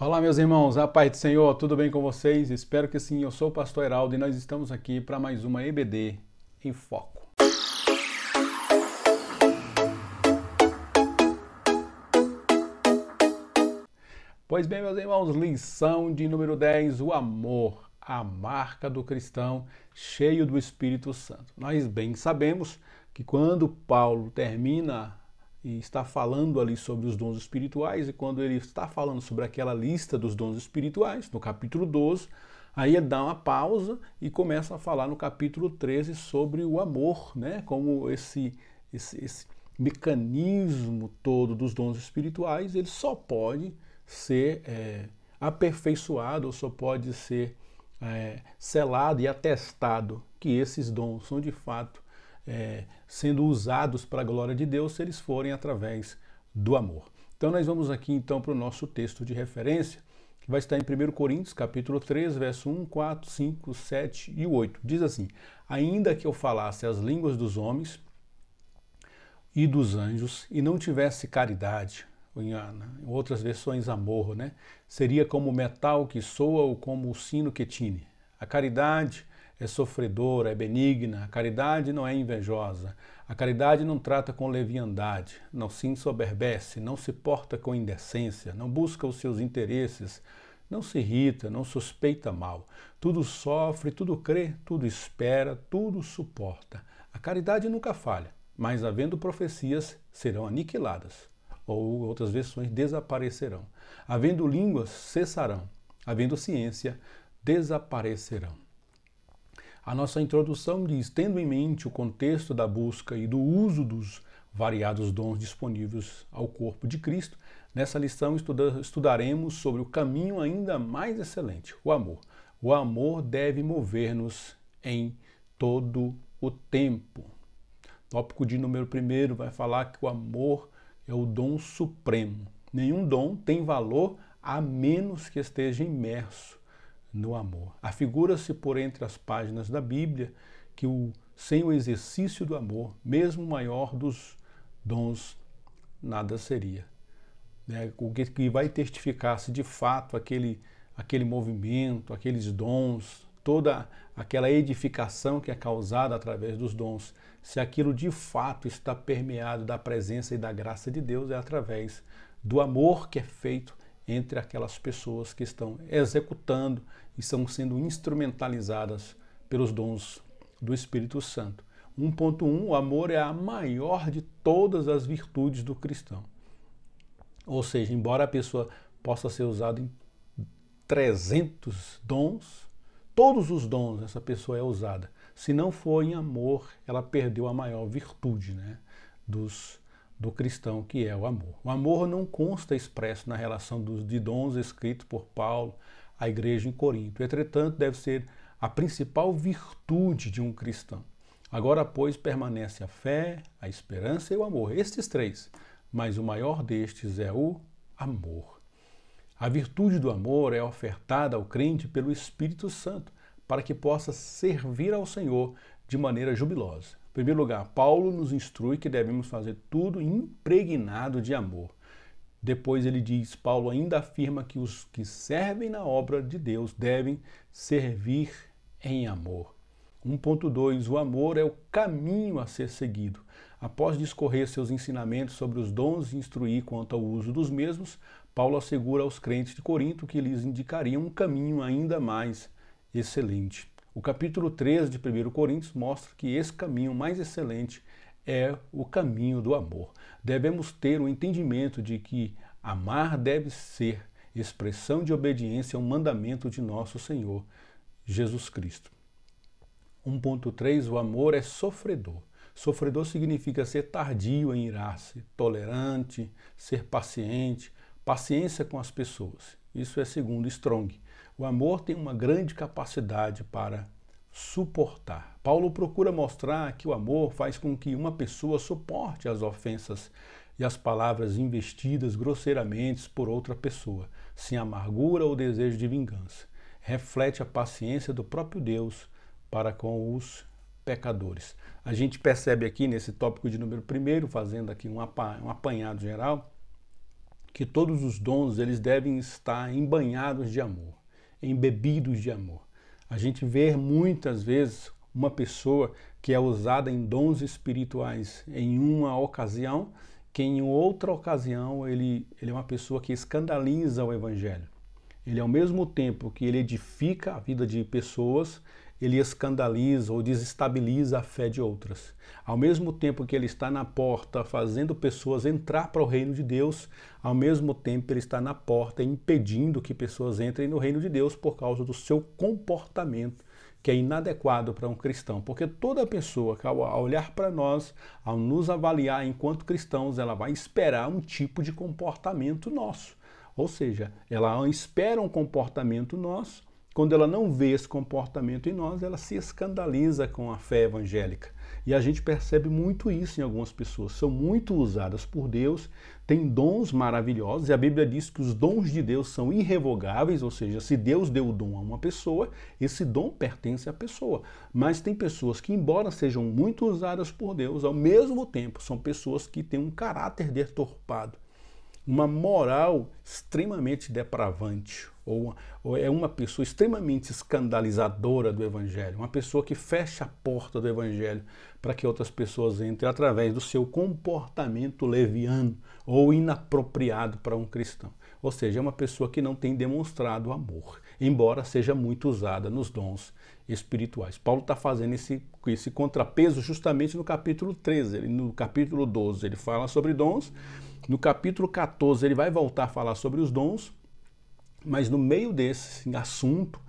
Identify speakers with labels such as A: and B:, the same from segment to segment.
A: Olá, meus irmãos, a paz do Senhor, tudo bem com vocês? Espero que sim. Eu sou o pastor Heraldo e nós estamos aqui para mais uma EBD em Foco. Pois bem, meus irmãos, lição de número 10, o amor, a marca do cristão cheio do Espírito Santo. Nós bem sabemos que quando Paulo termina e está falando ali sobre os dons espirituais, e quando ele está falando sobre aquela lista dos dons espirituais, no capítulo 12, aí ele dá uma pausa e começa a falar no capítulo 13 sobre o amor, né? Como esse mecanismo todo dos dons espirituais, ele só pode ser aperfeiçoado, ou só pode ser selado e atestado que esses dons são de fato sendo usados para a glória de Deus se eles forem através do amor. Então nós vamos aqui então para o nosso texto de referência, que vai estar em 1 Coríntios, capítulo 3, verso 1, 4, 5, 7 e 8. Diz assim: ainda que eu falasse as línguas dos homens e dos anjos e não tivesse caridade, ou em outras versões amor, né? Seria como o metal que soa ou como o sino que tine. A caridade é sofredora, é benigna, a caridade não é invejosa, a caridade não trata com leviandade, não se ensoberbece, não se porta com indecência, não busca os seus interesses, não se irrita, não suspeita mal, tudo sofre, tudo crê, tudo espera, tudo suporta. A caridade nunca falha, mas havendo profecias, serão aniquiladas, ou outras versões, desaparecerão. Havendo línguas, cessarão, havendo ciência, desaparecerão. A nossa introdução diz: tendo em mente o contexto da busca e do uso dos variados dons disponíveis ao corpo de Cristo, nessa lição estudaremos sobre o caminho ainda mais excelente, o amor. O amor deve mover-nos em todo o tempo. Tópico de número 1 vai falar que o amor é o dom supremo. Nenhum dom tem valor a menos que esteja imerso no amor. Afigura-se por entre as páginas da Bíblia que sem o exercício do amor, mesmo o maior dos dons, nada seria. O que vai testificar se de fato aquele movimento, aqueles dons, toda aquela edificação que é causada através dos dons, se aquilo de fato está permeado da presença e da graça de Deus, é através do amor que é feito entre aquelas pessoas que estão executando e estão sendo instrumentalizadas pelos dons do Espírito Santo. 1.1, o amor é a maior de todas as virtudes do cristão. Ou seja, embora a pessoa possa ser usada em 300 dons, todos os dons essa pessoa é usada. Se não for em amor, ela perdeu a maior virtude, né, do cristão, que é o amor. O amor não consta expresso na relação de dons escritos por Paulo à igreja em Corinto. Entretanto, deve ser a principal virtude de um cristão. Agora, pois, permanece a fé, a esperança e o amor. Estes três, mas o maior destes é o amor. A virtude do amor é ofertada ao crente pelo Espírito Santo, para que possa servir ao Senhor de maneira jubilosa. Em primeiro lugar, Paulo nos instrui que devemos fazer tudo impregnado de amor. Depois ele diz, Paulo ainda afirma que os que servem na obra de Deus devem servir em amor. 1.2, o amor é o caminho a ser seguido. Após discorrer seus ensinamentos sobre os dons e instruir quanto ao uso dos mesmos, Paulo assegura aos crentes de Corinto que lhes indicaria um caminho ainda mais excelente. O capítulo 13 de 1 Coríntios mostra que esse caminho mais excelente é o caminho do amor. Devemos ter o entendimento de que amar deve ser expressão de obediência a um mandamento de nosso Senhor Jesus Cristo. 1.3, o amor é sofredor. Sofredor significa ser tardio em irar-se, tolerante, ser paciente, paciência com as pessoas. Isso é segundo Strong. O amor tem uma grande capacidade para suportar. Paulo procura mostrar que o amor faz com que uma pessoa suporte as ofensas e as palavras investidas grosseiramente por outra pessoa, sem amargura ou desejo de vingança. Reflete a paciência do próprio Deus para com os pecadores. A gente percebe aqui nesse tópico de número 1, fazendo aqui um apanhado geral, que todos os dons eles devem estar embanhados de amor, embebidos de amor. A gente vê muitas vezes uma pessoa que é usada em dons espirituais em uma ocasião, que em outra ocasião ele é uma pessoa que escandaliza o evangelho. Ele, ao mesmo tempo que ele edifica a vida de pessoas, ele escandaliza ou desestabiliza a fé de outras. Ao mesmo tempo que ele está na porta fazendo pessoas entrar para o reino de Deus, ao mesmo tempo ele está na porta impedindo que pessoas entrem no reino de Deus por causa do seu comportamento, que é inadequado para um cristão. Porque toda pessoa que ao olhar para nós, ao nos avaliar enquanto cristãos, ela vai esperar um tipo de comportamento nosso. Ou seja, ela espera um comportamento nosso. Quando ela não vê esse comportamento em nós, ela se escandaliza com a fé evangélica. E a gente percebe muito isso em algumas pessoas. São muito usadas por Deus, têm dons maravilhosos, e a Bíblia diz que os dons de Deus são irrevogáveis, ou seja, se Deus deu o dom a uma pessoa, esse dom pertence à pessoa. Mas tem pessoas que, embora sejam muito usadas por Deus, ao mesmo tempo são pessoas que têm um caráter deturpado, uma moral extremamente depravante, ou é uma pessoa extremamente escandalizadora do Evangelho, uma pessoa que fecha a porta do Evangelho para que outras pessoas entrem através do seu comportamento leviano ou inapropriado para um cristão. Ou seja, é uma pessoa que não tem demonstrado amor, embora seja muito usada nos dons espirituais. Paulo está fazendo esse contrapeso justamente no capítulo 13, no capítulo 12 ele fala sobre dons, no capítulo 14 ele vai voltar a falar sobre os dons, mas no meio desse assunto,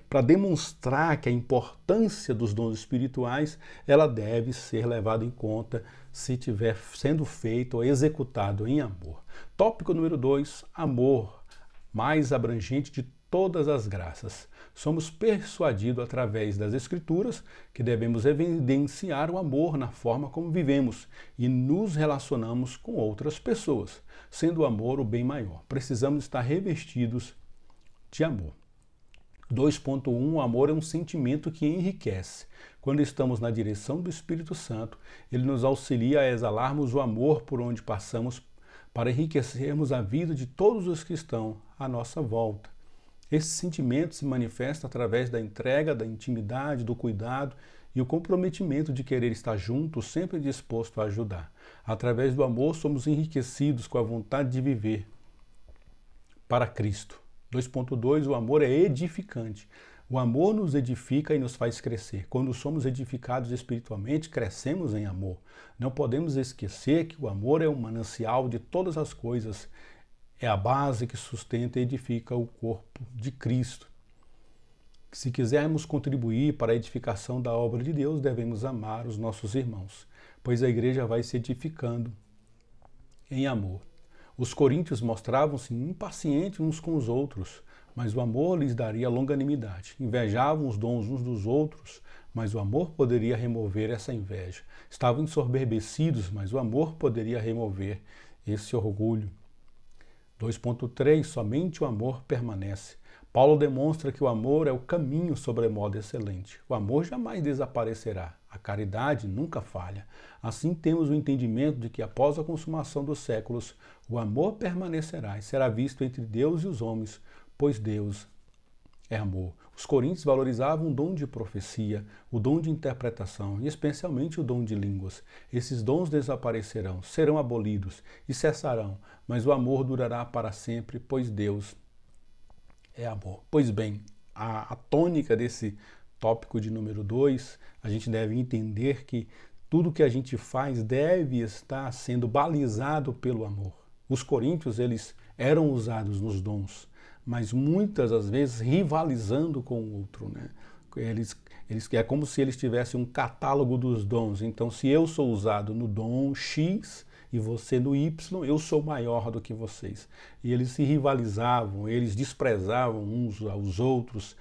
A: para demonstrar que a importância dos dons espirituais, ela deve ser levada em conta se estiver sendo feito ou executado em amor. Tópico número 2, amor, mais abrangente de todas as graças. Somos persuadidos através das Escrituras que devemos evidenciar o amor na forma como vivemos e nos relacionamos com outras pessoas, sendo o amor o bem maior. Precisamos estar revestidos de amor. 2.1 O amor é um sentimento que enriquece. Quando estamos na direção do Espírito Santo, ele nos auxilia a exalarmos o amor por onde passamos para enriquecermos a vida de todos os que estão à nossa volta. Esse sentimento se manifesta através da entrega, da intimidade, do cuidado e o comprometimento de querer estar junto, sempre disposto a ajudar. Através do amor, somos enriquecidos com a vontade de viver para Cristo. 2.2 O amor é edificante. O amor nos edifica e nos faz crescer. Quando somos edificados espiritualmente, crescemos em amor. Não podemos esquecer que o amor é o manancial de todas as coisas. É a base que sustenta e edifica o corpo de Cristo. Se quisermos contribuir para a edificação da obra de Deus, devemos amar os nossos irmãos, pois a igreja vai se edificando em amor. Os coríntios mostravam-se impacientes uns com os outros, mas o amor lhes daria longanimidade. Invejavam os dons uns dos outros, mas o amor poderia remover essa inveja. Estavam ensoberbecidos, mas o amor poderia remover esse orgulho. 2.3 Somente o amor permanece. Paulo demonstra que o amor é o caminho sobremodo excelente. O amor jamais desaparecerá. A caridade nunca falha. Assim temos o entendimento de que após a consumação dos séculos, o amor permanecerá e será visto entre Deus e os homens, pois Deus é amor. Os coríntios valorizavam o dom de profecia, o dom de interpretação e especialmente o dom de línguas. Esses dons desaparecerão, serão abolidos e cessarão, mas o amor durará para sempre, pois Deus é amor. Pois bem, a tônica desse tópico de número 2, a gente deve entender que tudo que a gente faz deve estar sendo balizado pelo amor. Os coríntios, eles eram usados nos dons, mas muitas das vezes rivalizando com o outro, né? É como se eles tivessem um catálogo dos dons. Então, se eu sou usado no dom X e você no Y, eu sou maior do que vocês. E eles se rivalizavam, eles desprezavam uns aos outros.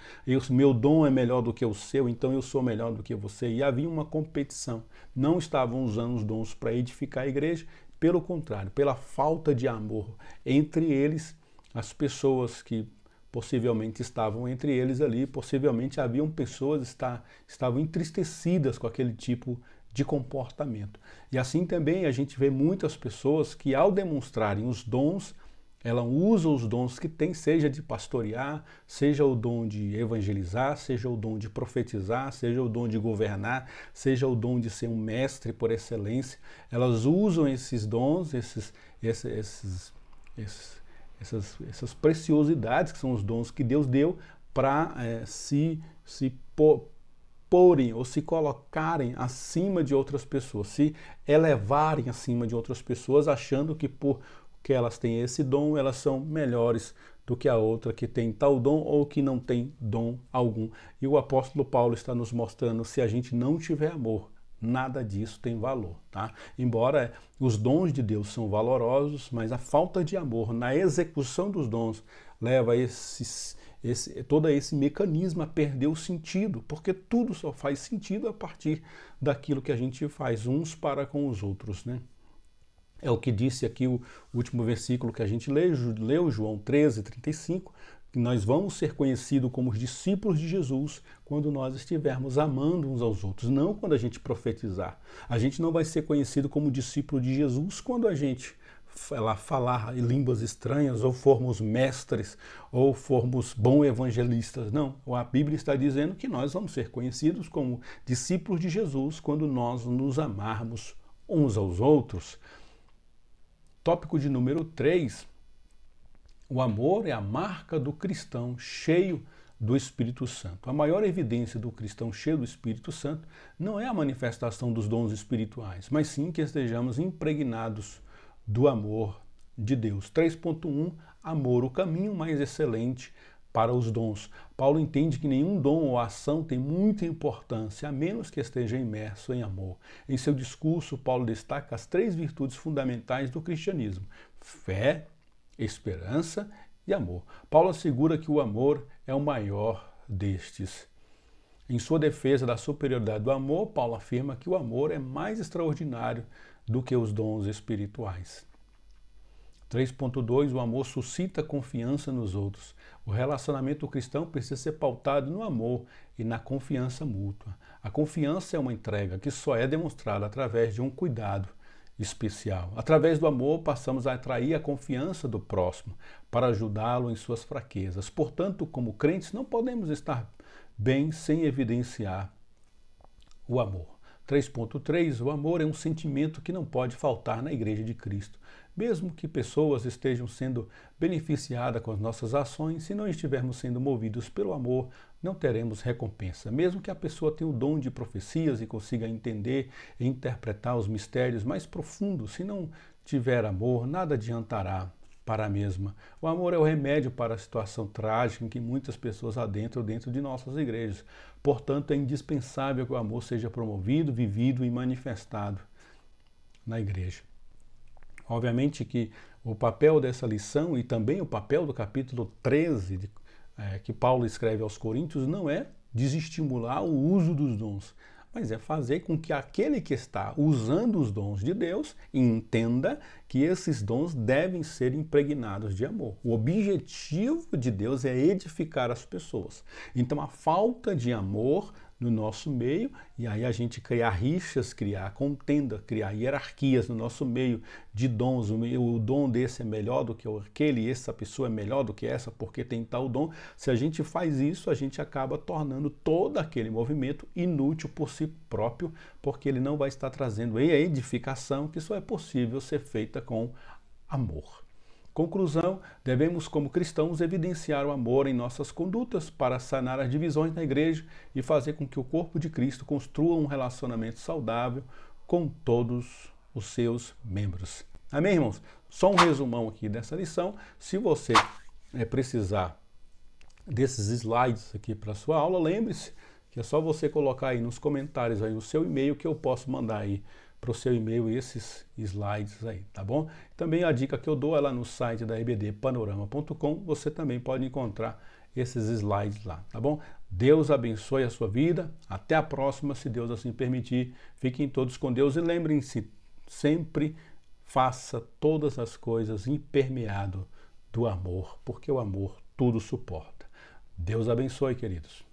A: Meu dom é melhor do que o seu, então eu sou melhor do que você. E havia uma competição. Não estavam usando os dons para edificar a igreja, pelo contrário, pela falta de amor entre eles, as pessoas que possivelmente estavam entre eles ali, possivelmente haviam pessoas que estavam entristecidas com aquele tipo de comportamento. E assim também a gente vê muitas pessoas que, ao demonstrarem os dons, ela usa os dons que tem, seja de pastorear, seja o dom de evangelizar, seja o dom de profetizar, seja o dom de governar, seja o dom de ser um mestre por excelência. Elas usam esses dons, essas preciosidades que são os dons que Deus deu para se porem ou se colocarem acima de outras pessoas, se elevarem acima de outras pessoas, achando que porque elas têm esse dom, elas são melhores do que a outra que tem tal dom ou que não tem dom algum. E o apóstolo Paulo está nos mostrando, se a gente não tiver amor, nada disso tem valor, tá? Embora os dons de Deus são valorosos, mas a falta de amor na execução dos dons leva todo esse mecanismo a perder o sentido, porque tudo só faz sentido a partir daquilo que a gente faz uns para com os outros, né? É o que disse aqui o último versículo que a gente leu, João 13:35, que nós vamos ser conhecidos como os discípulos de Jesus quando nós estivermos amando uns aos outros, não quando a gente profetizar. A gente não vai ser conhecido como discípulo de Jesus quando a gente falar em línguas estranhas, ou formos mestres, ou formos bons evangelistas. Não, a Bíblia está dizendo que nós vamos ser conhecidos como discípulos de Jesus quando nós nos amarmos uns aos outros. Tópico de número 3, o amor é a marca do cristão cheio do Espírito Santo. A maior evidência do cristão cheio do Espírito Santo não é a manifestação dos dons espirituais, mas sim que estejamos impregnados do amor de Deus. 3.1, amor, o caminho mais excelente para os dons. Paulo entende que nenhum dom ou ação tem muita importância, a menos que esteja imerso em amor. Em seu discurso, Paulo destaca as 3 virtudes fundamentais do cristianismo: fé, esperança e amor. Paulo assegura que o amor é o maior destes. Em sua defesa da superioridade do amor, Paulo afirma que o amor é mais extraordinário do que os dons espirituais. 3.2, o amor suscita confiança nos outros. O relacionamento cristão precisa ser pautado no amor e na confiança mútua. A confiança é uma entrega que só é demonstrada através de um cuidado especial. Através do amor, passamos a atrair a confiança do próximo para ajudá-lo em suas fraquezas. Portanto, como crentes, não podemos estar bem sem evidenciar o amor. 3.3, o amor é um sentimento que não pode faltar na Igreja de Cristo. Mesmo que pessoas estejam sendo beneficiadas com as nossas ações, se não estivermos sendo movidos pelo amor, não teremos recompensa. Mesmo que a pessoa tenha o dom de profecias e consiga entender e interpretar os mistérios mais profundos, se não tiver amor, nada adiantará para a mesma. O amor é o remédio para a situação trágica em que muitas pessoas adentram dentro de nossas igrejas. Portanto, é indispensável que o amor seja promovido, vivido e manifestado na igreja. Obviamente que o papel dessa lição e também o papel do capítulo 13 que Paulo escreve aos Coríntios não é desestimular o uso dos dons, mas é fazer com que aquele que está usando os dons de Deus entenda que esses dons devem ser impregnados de amor. O objetivo de Deus é edificar as pessoas. Então a falta de amor no nosso meio, e aí a gente criar rixas, criar contenda, criar hierarquias no nosso meio de dons, o dom desse é melhor do que aquele, essa pessoa é melhor do que essa porque tem tal dom. Se a gente faz isso, a gente acaba tornando todo aquele movimento inútil por si próprio, porque ele não vai estar trazendo a edificação que só é possível ser feita com amor. Conclusão, devemos como cristãos evidenciar o amor em nossas condutas para sanar as divisões na igreja e fazer com que o corpo de Cristo construa um relacionamento saudável com todos os seus membros. Amém, irmãos? Só um resumão aqui dessa lição. Se você precisar desses slides aqui para a sua aula, lembre-se que é só você colocar aí nos comentários aí o seu e-mail que eu posso mandar aí para o seu e-mail esses slides aí, tá bom? Também a dica que eu dou é lá no site da ebdpanorama.com, você também pode encontrar esses slides lá, tá bom? Deus abençoe a sua vida, até a próxima, se Deus assim permitir. Fiquem todos com Deus e lembrem-se, sempre faça todas as coisas impermeado do amor, porque o amor tudo suporta. Deus abençoe, queridos.